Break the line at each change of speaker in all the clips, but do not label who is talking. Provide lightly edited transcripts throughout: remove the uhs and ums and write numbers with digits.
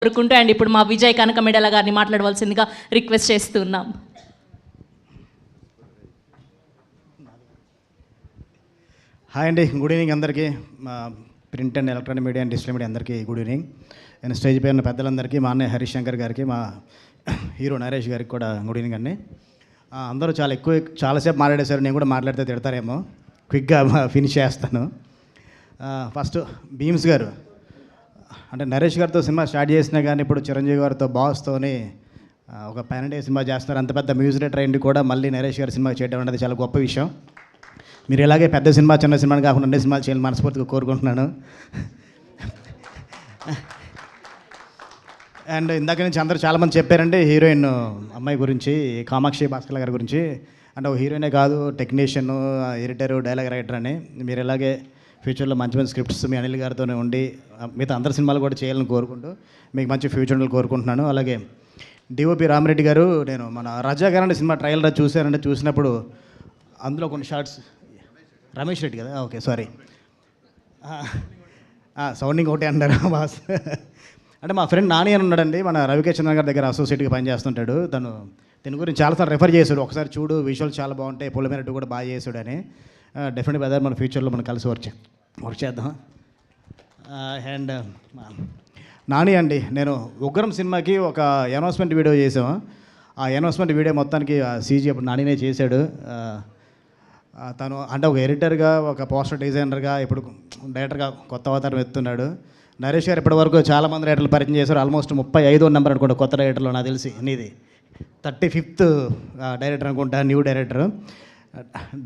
కోరుకుంటూ అండ్ ఇప్పుడు మా విజయ్ కనకమెడల గారిని మాట్లాడవలసిందిగా రిక్వెస్ట్ చేస్తున్నాం.
హాయ్ అండి, గుడ్ ఈవినింగ్ అందరికీ. మా print and electronic media and digital media అందరికీ గుడ్ ఈవినింగ్. నేను స్టేజ్ పై ఉన్న పెద్దలందరికీ, మా అన్నయ్య హరీష్ శంకర్ గారికి, మా హీరో నరేష్ గారికి కూడా గుడ్ ఈవినింగ్ అండి. అందరూ చాలాసేపు మాట్లాడేశారు. నేను కూడా మాట్లాడితే తిడతారేమో, క్విక్గా ఫినిష్ చేస్తాను. ఫస్ట్ భీమ్స్ గారు, అంటే నరేష్ గారితో సినిమా స్టార్ట్ చేసినా కానీ ఇప్పుడు చిరంజీవి గారితో బాస్తోని ఒక పాన్ ఇండియా సినిమా చేస్తున్నారు. అంత పెద్ద మ్యూజిక్ డైరెక్టర్ అయ్యింది కూడా మళ్ళీ నరేష్ గారి సినిమా చేయడం అనేది చాలా గొప్ప విషయం. మీరు ఇలాగే పెద్ద సినిమా చిన్న సినిమాని కాకుండా అన్ని సినిమాలు చేయాలని మనస్ఫూర్తిగా కోరుకుంటున్నాను. అండ్ ఇందాక నుంచి అందరూ చాలామంది చెప్పారండి హీరోయిన్ అమ్మాయి గురించి, కామాక్షి భాస్కర్ గారి గురించి. అంటే ఒక హీరోయినే కాదు, టెక్నీషియన్, ఎడిటర్, డైలాగ్ రైటర్ అని. మీరు ఇలాగే ఫ్యూచర్లో మంచి మంచి స్క్రిప్ట్స్ మీ అనిల్ గారితోనే ఉండి మిగతా అందరి సినిమాలు కూడా చేయాలని కోరుకుంటూ మీకు మంచి ఫ్యూచర్లు కోరుకుంటున్నాను. అలాగే డిఓపి రామిరెడ్డి గారు, నేను మన రజా గారు సినిమా ట్రయల్ చూశానంటే, చూసినప్పుడు అందులో కొన్ని షార్ట్స్, రమేష్ రెడ్డి కదా, ఓకే సారీ, సౌండింగ్ ఒకటే అన్నారు బాస్. అంటే మా ఫ్రెండ్ నాని అని ఉన్నాడండి, మన రవికిషన్ గారి దగ్గర అసోసియేట్గా పనిచేస్తుంటాడు. దీని గురించి చాలాసార్లు రెఫర్ చేశాడు, ఒకసారి చూడు విజువల్ చాలా బాగుంటాయి, పొలిమేరట్టు కూడా బాగా చేశాడు అని. డెఫినెట్గా బ్రదర్ మన ఫ్యూచర్లో మనం కలిసి వర్క్ చేద్దాం. అండ్ నాని అండి, నేను ఉగ్రం సినిమాకి ఒక అనౌన్స్మెంట్ వీడియో చేసాము. ఆ అనౌన్స్మెంట్ వీడియో మొత్తానికి సీజీ అప్పుడు నానినే చేశాడు. తను అంటే ఒక ఎడిటర్గా, ఒక పోస్టర్ డిజైనర్గా, ఇప్పుడు డైరెక్టర్గా కొత్త అవతారం ఎత్తున్నాడు. నరేష్ గారు ఇప్పటివరకు చాలామంది రైటర్లు పరిచయం చేశారు. ఆల్మోస్ట్ 35వ నెంబర్ అనుకుంటా కొత్త డైరెక్టర్లో, నాకు తెలిసి నీది 35th డైరెక్టర్ అనుకుంటా, న్యూ డైరెక్టర్.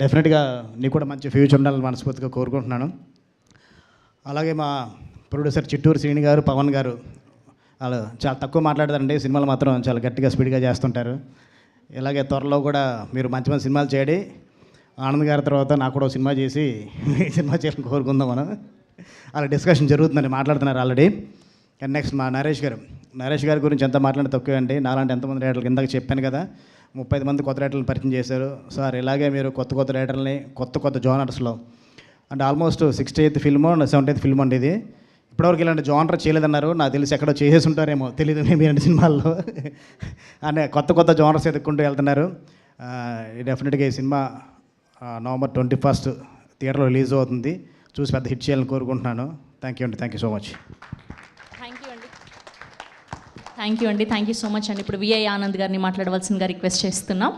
డెఫినెట్గా నీకు కూడా మంచి ఫ్యూచర్ ఉండాలని మనస్ఫూర్తిగా కోరుకుంటున్నాను. అలాగే మా ప్రొడ్యూసర్ చిట్టూరు శ్రీని గారు, పవన్ గారు, వాళ్ళు చాలా తక్కువ మాట్లాడతారండి, సినిమాలు మాత్రం చాలా గట్టిగా స్పీడ్గా చేస్తుంటారు. ఇలాగే త్వరలో కూడా మీరు మంచి మంచి సినిమాలు చేయండి. ఆనంద్ గారి తర్వాత నాకు కూడా సినిమా చేసి సినిమా చేయాలని కోరుకుందాం మనం. అలా డిస్కషన్ జరుగుతుందని మాట్లాడుతున్నారు ఆల్రెడీ. అండ్ నెక్స్ట్ మా నరేష్ గారి గురించి ఎంత మాట్లాడిన తక్కువ అండి. నాలాంటి ఎంతమంది రైటర్లు కిందకి చెప్పాను కదా, 35 మంది కొత్త రైటర్లను పరిచయం చేశారు సార్. ఇలాగే మీరు కొత్త రైటర్లని కొత్త జోనర్స్లో, అంటే almost 68th film 70th film అండి ఇది. ఇప్పటివరకు ఇలాంటి జోనర్ చేయలేదన్నారు, నాకు తెలిసి ఎక్కడో చేసేసి ఉంటారేమో తెలియదు మీలాంటి సినిమాల్లో. అంటే కొత్త జోనర్స్ ఎదుక్కుంటూ వెళ్తున్నారు. డెఫినెట్గా ఈ సినిమా November 21st థియేటర్లో రిలీజ్ అవుతుంది. చూసి పెద్ద హిట్ చేయాలని కోరుకుంటున్నాను. థ్యాంక్ యూ అండి, so much.
Thank you so much అండి. ఇప్పుడు విఐ ఆనంద్ గారిని మాట్లాడవలసిందిగా రిక్వెస్ట్ చేస్తున్నాం.